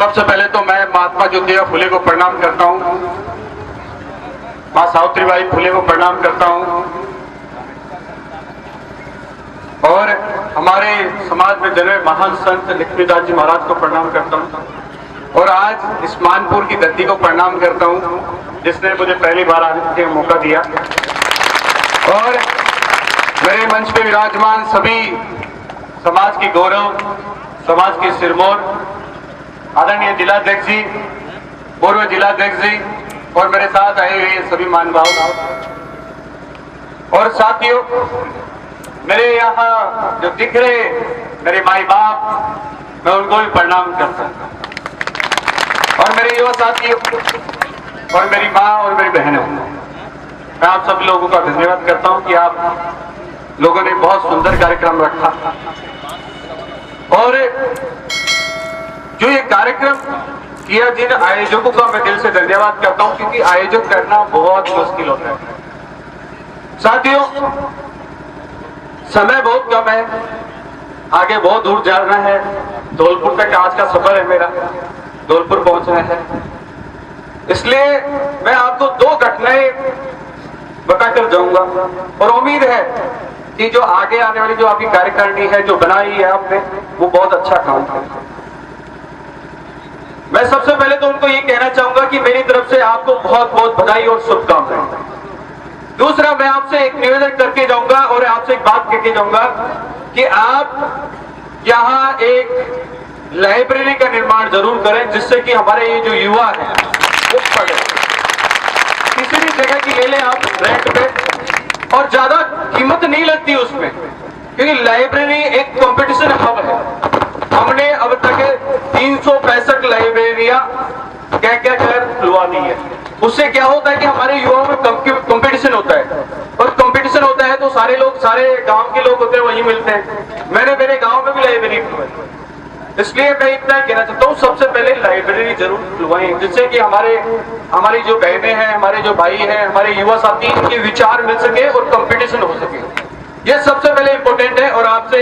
सबसे पहले तो मैं महात्मा ज्योतिबा फुले को प्रणाम करता हूँ, माँ सावित्रीबाई फुले को प्रणाम करता हूँ और हमारे समाज में जन्मे महान संत लक्ष्मीदास जी महाराज को प्रणाम करता हूँ और आज इस मानपुर की धरती को प्रणाम करता हूँ जिसने मुझे पहली बार आने का मौका दिया। और मेरे मंच पे विराजमान सभी समाज की गौरव, समाज के सिरमौर आदरणीय जिलाध्यक्ष जी, पूर्व जिलाध्यक्ष जी और मेरे साथ आए हुए सभी महानुभाव और साथियों, मेरे यहाँ जो दिख रहे मेरे माई बाप, मैं उनको भी प्रणाम करता हूँ और मेरे युवा साथियों और मेरी माँ और मेरी बहनों, मैं आप सभी लोगों का धन्यवाद करता हूँ कि आप लोगों ने बहुत सुंदर कार्यक्रम रखा और जो ये कार्यक्रम किया, जिन आयोजकों का मैं दिल से धन्यवाद करता हूं क्योंकि आयोजन करना बहुत मुश्किल होता है। साथियों, समय बहुत कम है, आगे बहुत दूर जाना है, धौलपुर तक आज का सफर है मेरा, धौलपुर पहुंचना है, इसलिए मैं आपको दो घटनाएं बताकर जाऊंगा और उम्मीद है कि जो आगे आने वाली जो आपकी कार्यकारिणी है, जो बनाई है आपने, वो बहुत अच्छा काम करेगा। मैं सबसे पहले तो उनको ये कहना चाहूंगा कि मेरी तरफ से आपको बहुत बहुत बधाई और शुभकामनाएं। दूसरा, मैं आपसे एक निवेदन करके जाऊंगा और आपसे एक बात कहके जाऊंगा कि आप यहाँ एक लाइब्रेरी का निर्माण जरूर करें जिससे कि हमारे ये जो युवा है वो पढ़े। किसी भी जगह की ले लें आप रेंट पे और ज्यादा कीमत नहीं लगती उसमें, क्योंकि लाइब्रेरी एक कंपटीशन हब है। हमने अब तक 365 लाइब्रेरियां क्या क्या कर खुलवा दी है। उससे क्या होता है कि हमारे युवाओं में कंपटीशन होता है और कंपटीशन होता है तो सारे लोग, सारे गांव के लोग होते हैं, वहीं मिलते हैं। मैंने मेरे गांव में भी लाइब्रेरी खुलवाई, इसलिए मैं इतना कहना चाहता हूँ सबसे पहले लाइब्रेरी जरूर खुलवाएं जिससे कि हमारी जो बहनें हैं, हमारे जो भाई हैं, हमारे युवा साथी, इनके विचार मिल सके और कंपटीशन हो सके। ये सबसे पहले इंपॉर्टेंट है और आपसे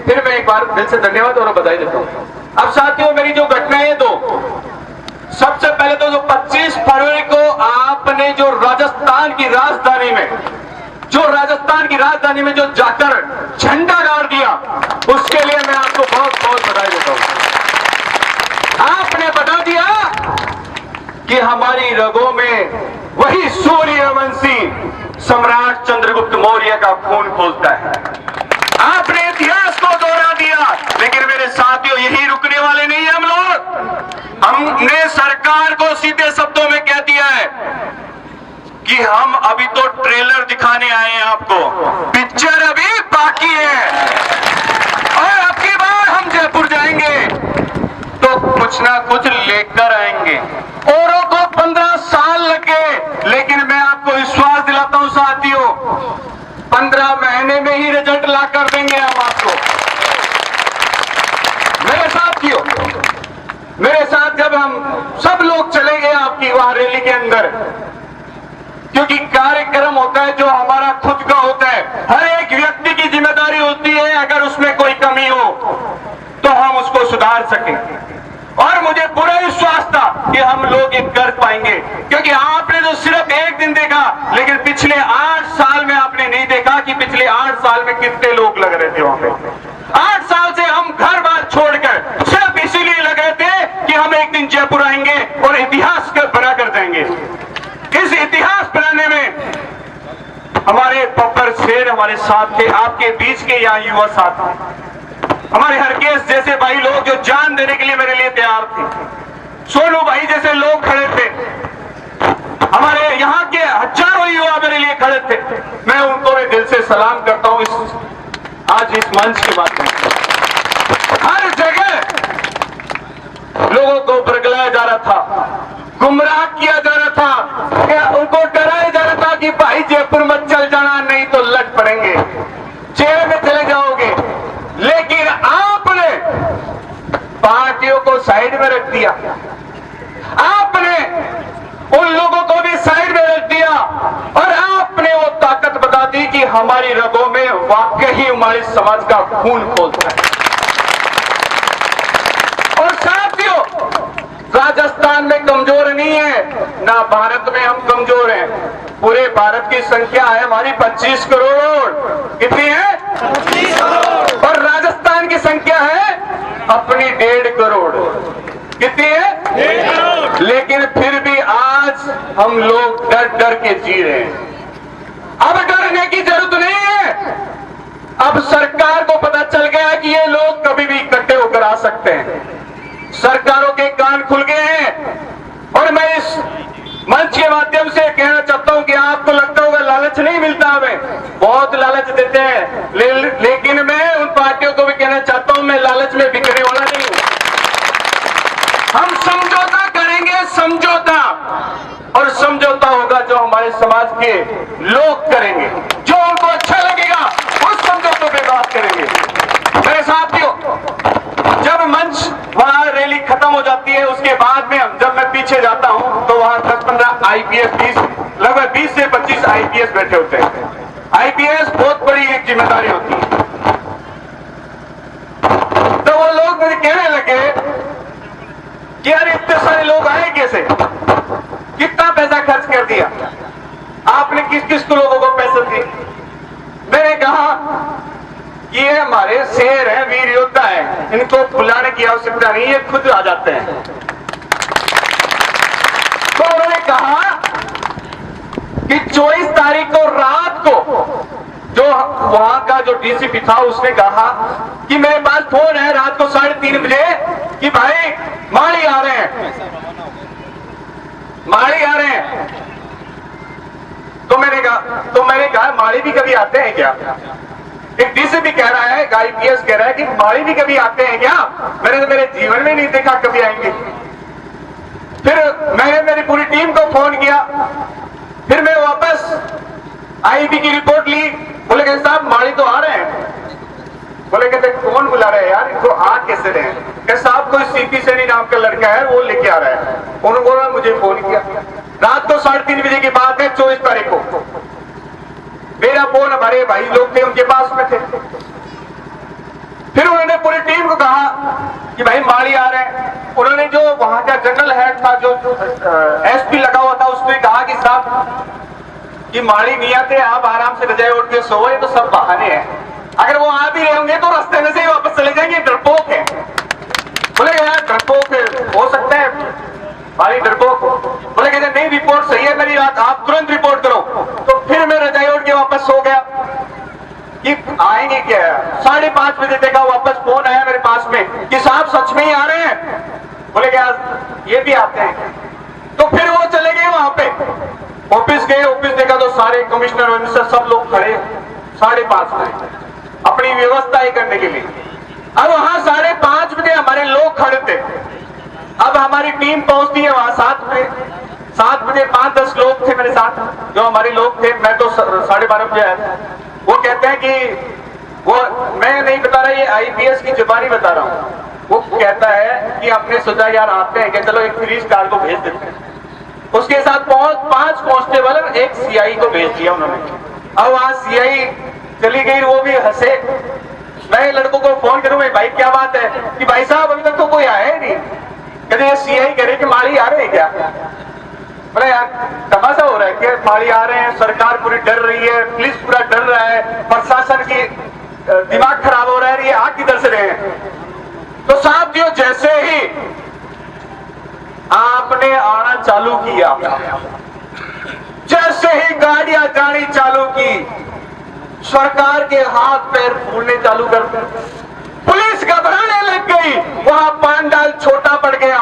फिर मैं एक बार दिल से धन्यवाद और बधाई देता हूँ। अब साथियों, मेरी जो घटनाएं हैं दो, सबसे पहले तो जो 25 फरवरी को आपने जो राजस्थान की राजधानी में जो जाकर झंडा गाड़ दिया, उसके लिए मैं आपको बहुत बहुत बधाई देता हूं। आपने बता दिया कि हमारी रगों में वही सूर्यवंशी सम्राट चंद्रगुप्त मौर्य का खून खोलता है। आपने इतिहास को दोहरा दिया, लेकिन मेरे साथियों यही रुकने वाले नहीं हम लोग। हमने सरकार को सीधे शब्दों में कह दिया है कि हम अभी तो ट्रेलर दिखाने आए हैं आपको, पिक्चर अभी बाकी है और अब की बार हम जयपुर जाएंगे तो कुछ ना कुछ लेकर आएंगे। औरों को 15 साल लगे, लेकिन मैं आपको विश्वास दिलाता हूं साथियों, 15 महीने में ही रिजल्ट ला कर देंगे हम आपको। मेरे साथियों, मेरे साथ जब हम सब लोग चलेंगे आपकी वहां रैली के अंदर, क्योंकि कार्यक्रम होता है जो हमारा खुद का होता है, हर एक व्यक्ति की जिम्मेदारी होती है अगर उसमें कोई कमी हो तो हम उसको सुधार सकें। और मुझे पूरा विश्वास था कि हम लोग ये कर पाएंगे, क्योंकि आपने तो सिर्फ एक दिन देखा, लेकिन पिछले 8 साल में आपने नहीं देखा कि पिछले 8 साल में कितने लोग लग रहे थे वहां पे। 8 साल से हम घर बार छोड़कर सिर्फ इसीलिए लग रहे थे कि हम एक दिन जयपुर आएंगे और इतिहास बना कर देंगे। इस इतिहास बनाने में हमारे बब्बर शेर हमारे साथ थे, आपके बीच के यहाँ युवा साथ थे, हमारे हरकेश जैसे भाई लोग जो जान देने के लिए मेरे लिए तैयार थे, सोनू भाई जैसे लोग खड़े थे, हमारे यहाँ के हजारों युवा मेरे लिए खड़े थे। मैं उनको भी दिल से सलाम करता हूँ आज इस मंच के माध्यम से। हर जगह लोगों को बरगलाया जा रहा था, गुमराह किया जा रहा था, उनको डराया जा रहा था कि भाई जयपुर मत चल जाना, नहीं तो लट पड़ेंगे, जेल में चले जाओगे। लेकिन आपने पार्टियों को साइड में रख दिया, आपने उन लोगों को भी साइड में रख दिया और आपने वो ताकत बता दी कि हमारी रगों में वाकई हमारे समाज का खून खोलता है। और साथियों, ना भारत में हम कमजोर हैं। पूरे भारत की संख्या है हमारी 25 करोड़। कितनी है? 25 करोड़। और राजस्थान की संख्या है अपनी 1.5 करोड़। कितनी है? 1.5 करोड़। लेकिन फिर भी आज हम लोग डर डर के जी रहे हैं। अब डरने की जरूरत नहीं है। अब सरकार को पता चल गया कि ये लोग कभी भी इकट्ठे होकर आ सकते हैं। सरकारों के कान खुल गए हैं। और मैं इस मंच के माध्यम से कहना चाहता हूं कि आपको लगता होगा लालच नहीं मिलता, हमें बहुत लालच देते हैं, लेकिन मैं उन पार्टियों को भी कहना चाहता हूं मैं लालच में बिकने वाला नहीं हूं। हम समझौता करेंगे, समझौता, और समझौता होगा जो हमारे समाज के लोग करेंगे, जो उनको अच्छा लगेगा उस समझौते पे बात करेंगे। मेरे साथियों, जब मंच वहां रैली खत्म हो जाती है, उसके बाद में जब मैं पीछे जाता हूं तो वहां 10-15 आईपीएस, लगभग 20 से 25 आईपीएस बैठे होते हैं। आईपीएस बहुत बड़ी एक जिम्मेदारी होती है। तो वो लोग मुझे कहने लगे कि यार इतने सारे लोग आए कैसे, कितना पैसा खर्च कर दिया आपने, किस किस को लोगों को पैसे दिए? मैंने कहा कि ये हमारे शेर हैं, वीर योद्धा हैं, इनको बुलाने की आवश्यकता नहीं, ये खुद आ जाते हैं। तो उन्होंने कहा कि 24 तारीख को रात को जो वहां का जो डीसीपी था उसने कहा कि मेरे पास फोन है रात को 3:30 बजे कि भाई माली आ रहे हैं, माली आ रहे हैं। तो मैंने कहा माली भी कभी आते हैं क्या? एक डीसीपी कह रहा है, आईपीएस कह रहा है कि माली भी कभी आते हैं क्या? मैंने तो मेरे जीवन में नहीं देखा कभी आएंगे। फिर मैंने मेरी पूरी टीम को फोन किया, फिर मैं वापस आईबी की रिपोर्ट ली। बोले कहते साहब माली तो आ रहे हैं। बोले कहते कौन बुला रहे हैं यार, इनको आ कैसे रहे? कहते साहब कोई सीपी सैनी नाम का लड़का है, वो लेके आ रहा है। उन्होंने मुझे फोन किया, रात को 3:30 बजे की बात है, 24 तारीख को। मेरा फोन हमारे भाई लोग थे उनके पास में थे। फिर उन्होंने पूरी टीम को कहा कि भाई माली आ रहे हैं। उन्होंने जो वहां का जनरल हेड था, जो एसपी लगा हुआ था, उसने कहा कि साहब कि माली नहीं आते, आप आराम से रजाई उठ के सोए, तो सब बहाने हैं। अगर वो आ भी रहे होंगे तो रास्ते में से ही वापस चले जाएंगे, डरपोक है। बोले यार डरपोक हो सकता है, माली डरपोक। बोले कहते नहीं, रिपोर्ट सही है मेरी बात, आप तुरंत रिपोर्ट करो। तो फिर मैं रजाई उठ के वापस सो गया कि आएंगे क्या। 5:30 बजे देखा वापस फोन आया मेरे पास में कि साहब सच में ही आ रहे हैं। बोले क्या ये भी आते हैं? तो फिर वो चले गए वहां पे, ऑफिस गए, ऑफिस देखा तो सारे कमिश्नर वमिश्नर सब लोग खड़े 5:30 बजे अपनी व्यवस्था ही करने के लिए। अब वहां 5:30 बजे हमारे लोग खड़े थे। अब हमारी टीम पहुंचती है वहां 7 बजे 5-10 लोग थे मेरे साथ, जो हमारे लोग थे। मैं तो 12:30 बजे आया था। वो कहते हैं कि वो, मैं नहीं बता रहा, ये आईपीएस की जुबानी बता रहा हूँ। वो कहता है कि हमने सोचा यार आते हैं, कि चलो एक 3 स्टार को भेज देते हैं। उसके साथ 5 कांस्टेबल और एक सीआई को भेज दिया उन्होंने। अब वहां सीआई चली गई, वो भी हंसे। मैं लड़कों को फोन करूं, भाई क्या बात है? कि भाई साहब अभी तक तो कोई आया ही नहीं। कहते ये सीआई कह रहे कि माली आ रहे हैं क्या? बोले यार तमाशा हो रहा है कि माली आ रहे हैं, सरकार पूरी डर रही है, पुलिस पूरा डर रहा है, प्रशासन की दिमाग खराब हो रहा है, ये आ किधर से रहे हैं? तो साथियों जैसे ही आपने आना चालू किया, जैसे ही गाड़ियां जानी चालू की, सरकार के हाथ पैर फूलने चालू कर, पुलिस घबराने लग गई। वहां पांडाल छोटा पड़ गया।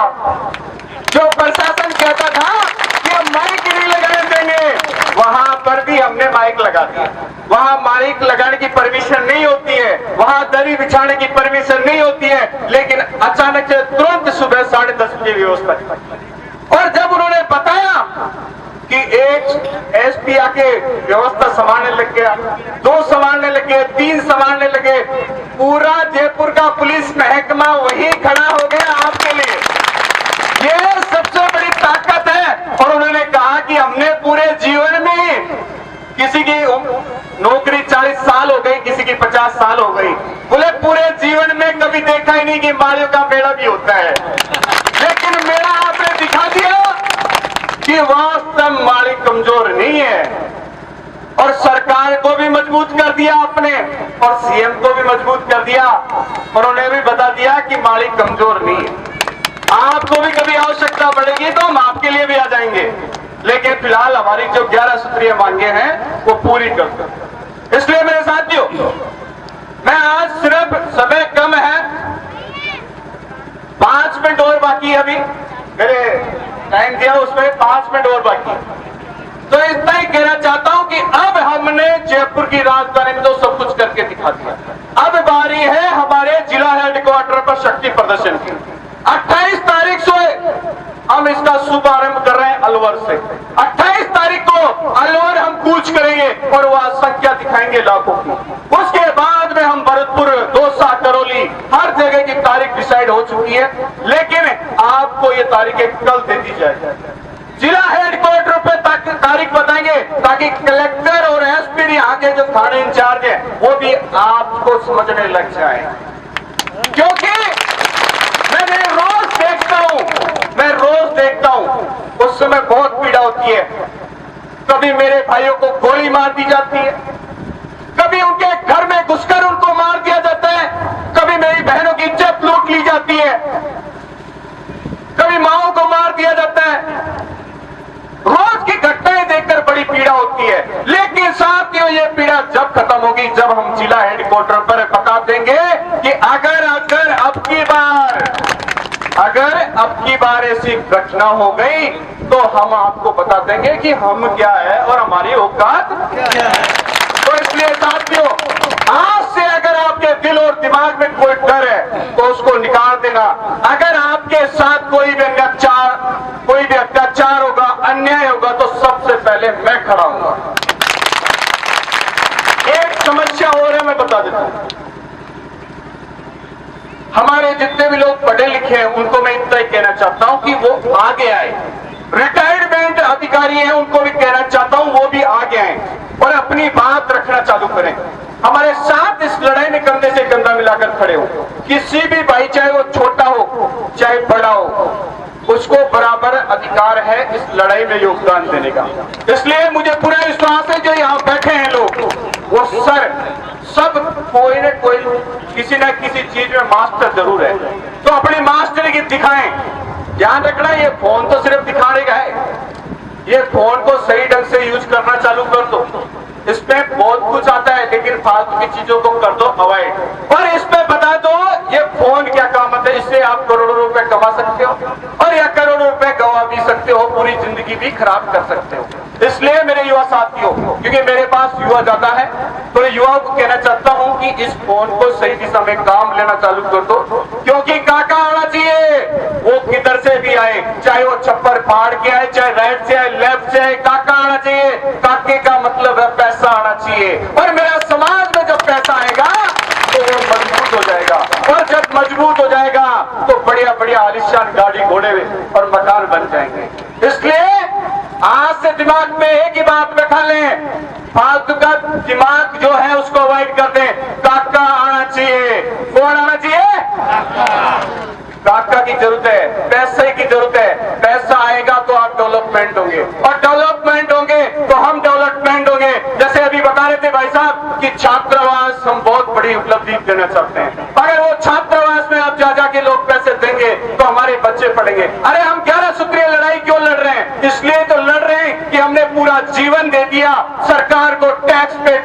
जो प्रशासन कहता था कि हम माइक नहीं लगाने देंगे, वहां पर भी हमने माइक लगा दिया। वहां माइक लगाने की परमिशन नहीं होती है, वहां दरी बिछाने की परमिशन नहीं होती है, लेकिन अचानक से तुरंत सुबह 10:30 बजे व्यवस्था की। और जब उन्होंने बताया कि एक एसपी आके व्यवस्था संभालने लग गया, 2 संभालने लगे, 3 संभालने लगे, पूरा जयपुर का पुलिस महकमा वही खड़ा हो गया आपके लिए। ये सबसे बड़ी ताकत है। और उन्होंने कहा कि हमने पूरे जीवन में, किसी की नौकरी 40 साल हो गई, किसी की 50 साल हो गई, बोले पूरे जीवन में कभी देखा ही नहीं कि मालियों का मेला भी होता है। लेकिन मेला आपने दिखा दिया कि वहां को भी मजबूत कर दिया आपने और सीएम को भी मजबूत कर दिया और उन्हें भी बता दिया कि माली कमजोर नहीं है। आपको भी कभी आवश्यकता पड़ेगी तो हम आपके लिए भी आ जाएंगे, लेकिन फिलहाल हमारी जो 11 सूत्रीय मांगे हैं वो पूरी कर दो। इसलिए मेरे साथियों, मैं आज सिर्फ समय कम है, 5 मिनट और बाकी है, अभी मेरे टाइम दिया उसमें 5 मिनट और बाकी, तो इतना ही कहना चाहता हूं कि अब हमने जयपुर की राजधानी में तो सब कुछ करके दिखा दिया। अब बारी है हमारे जिला हेडक्वार्टर पर शक्ति प्रदर्शन की। 28 तारीख से हम इसका शुभारंभ कर रहे हैं अलवर से। 28 तारीख को अलवर हम कूच करेंगे और वह संख्या दिखाएंगे लाखों की। उसके बाद में हम भरतपुर, दौसा, करौली, हर जगह की तारीख डिसाइड हो चुकी है, लेकिन आपको ये तारीखें कल दे दी जाएगी। जिला हेडक्वार्टर पे तारीख बताएंगे ताकि कलेक्टर और एसपी यहाँ के जो थाने इंचार्ज है वो भी आपको समझने लग जाए, क्योंकि मैं रोज देखता हूं उस समय बहुत पीड़ा होती है। कभी मेरे भाइयों को गोली मार दी जाती है, कभी उनके घर में घुसकर उनको मार दिया जाता है, कभी मेरी बहनों की इज्जत लूट ली जाती है, कभी माओ को मार दिया जाता है। रोज की घटनाएं देखकर बड़ी पीड़ा होती है, लेकिन साथियों ये पीड़ा जब खत्म होगी जब हम जिला हेडक्वार्टर पर बता देंगे कि अगर अब की बार ऐसी घटना हो गई तो हम आपको बता देंगे कि हम क्या है और हमारी औकात क्या है। तो इसलिए साथियों, आज से अगर आपके दिल और दिमाग में कोई डर है तो उसको निकाल देना। अगर आपके साथ कोई भी अत्याचार होगा, अन्याय होगा, तो सबसे पहले मैं खड़ा हूंगा। एक समस्या और है, मैं बता देता हूं। हमारे जितने भी लोग पढ़े लिखे हैं उनको मैं इतना ही कहना चाहता हूं कि वो आगे आए। रिटायरमेंट अधिकारी हैं उनको भी कहना चाहता हूं वो भी आगे आए और अपनी बात रखना चालू करें। हमारे साथ इस लड़ाई में कंधे से कंधा मिलाकर खड़े हो। किसी भी भाई, चाहे वो छोटा हो चाहे बड़ा हो, उसको बराबर अधिकार है इस लड़ाई में योगदान देने का। इसलिए मुझे पूरा विश्वास है जो यहाँ बैठे हैं लोग, वो सब कोई न कोई किसी न किसी चीज में मास्टर जरूर है, तो अपनी मास्टरी की दिखाएं। ध्यान रखना, ये फोन तो सिर्फ दिखाने का है, ये फोन को सही ढंग से यूज करना चालू कर दो। इसमें बहुत कुछ आता है, लेकिन फालतू की चीजों को कर दो अवॉइड। और इसमें बता दो ये फोन क्या काम है, इससे आप करोड़ों रुपए कमा सकते हो और या करोड़ों रुपए गवा भी सकते हो, पूरी जिंदगी भी खराब कर सकते हो। इसलिए मेरे युवा साथियों, क्योंकि मेरे पास युवा ज्यादा है, तो युवाओं को कहना चाहता हूं कि इस फोन को सही दिशा में काम लेना चालू कर दो, क्योंकि काका आना चाहिए, वो किधर से भी आए, चाहे वो छप्पर फाड़ के आए, चाहे राइट से आए, लेफ्ट से आए, काका आना चाहिए। काके का मतलब है पैसा आना चाहिए, और मेरा समाज में जब पैसा आएगा तो वो मजबूत हो जाएगा, और जब मजबूत हो जाएगा तो बढ़िया बढ़िया आलिशान गाड़ी घोड़े और मकान बन जाएंगे। इसलिए आज से दिमाग में एक ही बात रखा लें, फालतू का दिमाग जो है उसको अवॉइड कर दें। काका आना चाहिए। कौन आना चाहिए? काका की जरूरत है, पैसे की जरूरत है। पैसा आएगा तो आप डेवलपमेंट होंगे, और डेवलपमेंट होंगे तो हम डेवलपमेंट होंगे। जैसे अभी बता रहे थे भाई साहब कि छात्रावास हम बहुत बड़ी उपलब्धि देना चाहते हैं। अगर वो छात्रावास में आप जा जाके लोग पैसे देंगे तो हमारे बच्चे पढ़ेंगे। अरे हम 11 सूत्रीय लड़ाई क्यों लड़ रहे हैं? इसलिए तो लड़ रहे हैं कि हमने पूरा जीवन दे दिया सरकार को, टैक्स पे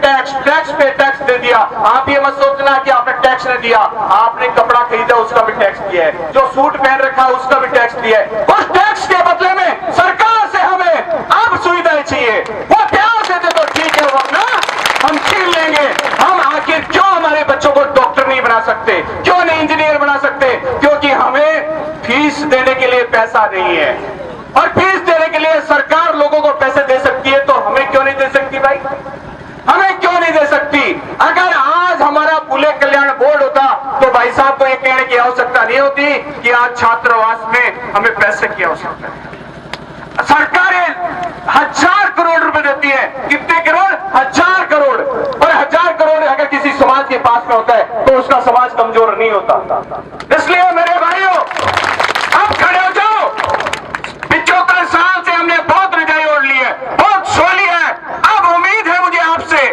टैक्स दे दिया। आप ये मत सोचना कि आपने टैक्स नहीं दिया, आपने कपड़ा खरीदा उसका भी टैक्स दिया है, जो सूट पहन रखा उसका भी टैक्स दिया है। उस टैक्स के बदले में सरकार से हमें अब सुविधाएं चाहिए, वो प्यार से दे तो ठीक है, वरना हम छीन लेंगे। हम आखिर क्यों हमारे बच्चों को डॉक्टर नहीं बना सकते, क्यों नहीं इंजीनियर बना सकते? क्योंकि हमें फीस देने के लिए पैसा नहीं है, और फीस देने के लिए सरकार लोगों को पैसे दे सकती है, तो हमें क्यों नहीं दे सकती भाई? हमें क्यों नहीं दे सकती? अगर आज हमारा पुले कल्याण बोर्ड होता तो भाई साहब को ये कहने की आवश्यकता नहीं होती कि आज छात्रावास में हमें पैसे की आवश्यकता है। सरकारें 1000 करोड़ रुपए देती है। कितने करोड़? 1000 करोड़। और 1000 करोड़ अगर किसी समाज के पास में होता है तो उसका समाज कमजोर नहीं होता। इसलिए मेरे भाइयों, अब खड़े हो जाओ। 75 साल से हमने बहुत रजाई ओढ़ ली है, बहुत सो लिया है। अब उम्मीद है मुझे आपसे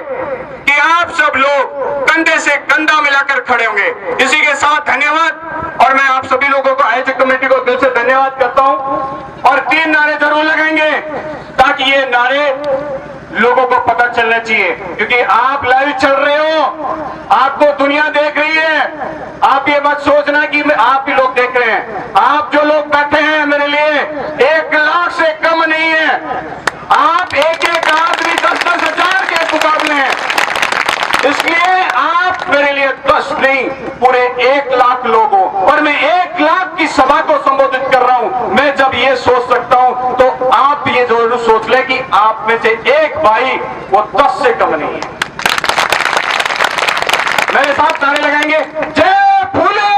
धन्यवाद करता हूं और 3 नारे जरूर लगाएंगे ताकि ये नारे लोगों को पता चलना चाहिए, क्योंकि आप लाइव चल रहे हो, आपको दुनिया देख रही है। आप ये मत सोचना कि आप ही लोग देख रहे हैं। आप जो लोग बैठे हैं मेरे लिए 1 लाख से कम नहीं है। आप एक एक आदमी 10-10 हजार के मुकाबले हैं, इसलिए आप मेरे लिए 10 नहीं पूरे 1 लाख लोगों, और मैं 1 लाख की सभा को संबोधित कर रहा हूं। मैं जब ये सोच सकता हूं तो आप ये जरूर सोच ले कि आप में से एक भाई वो 10 से कम नहीं है। मेरे साथ नारे लगाएंगे, जय फूले,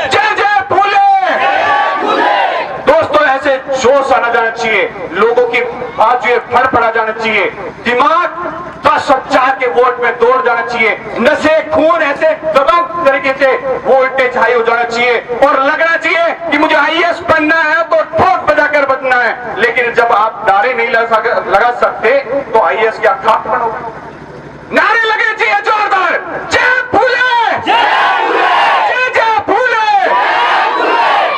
जय जय फूले। दोस्तों ऐसे जोश आना जाना चाहिए, लोगों की बाजुएं फड़फड़ा जाना चाहिए, दिमाग 10,000 के वोल्ट में दौड़ जाना चाहिए, नशे खून ऐसे दबंग तरीके से वोल्टेज हाई हो जाना चाहिए और लगना चाहिए कि मुझे आईएएस बनना है तो ठोक बजाकर बनना है। लेकिन जब आप नारे नहीं लगा सकते तो आईएएस क्या खाक बनोगे? नारे लगे चाहिए जोरदार, जय फूले, जय जय फूले,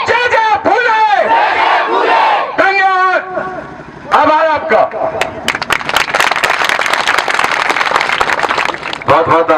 जय जय फूले। धन्यवाद, आभार आपका। बहुत बहुत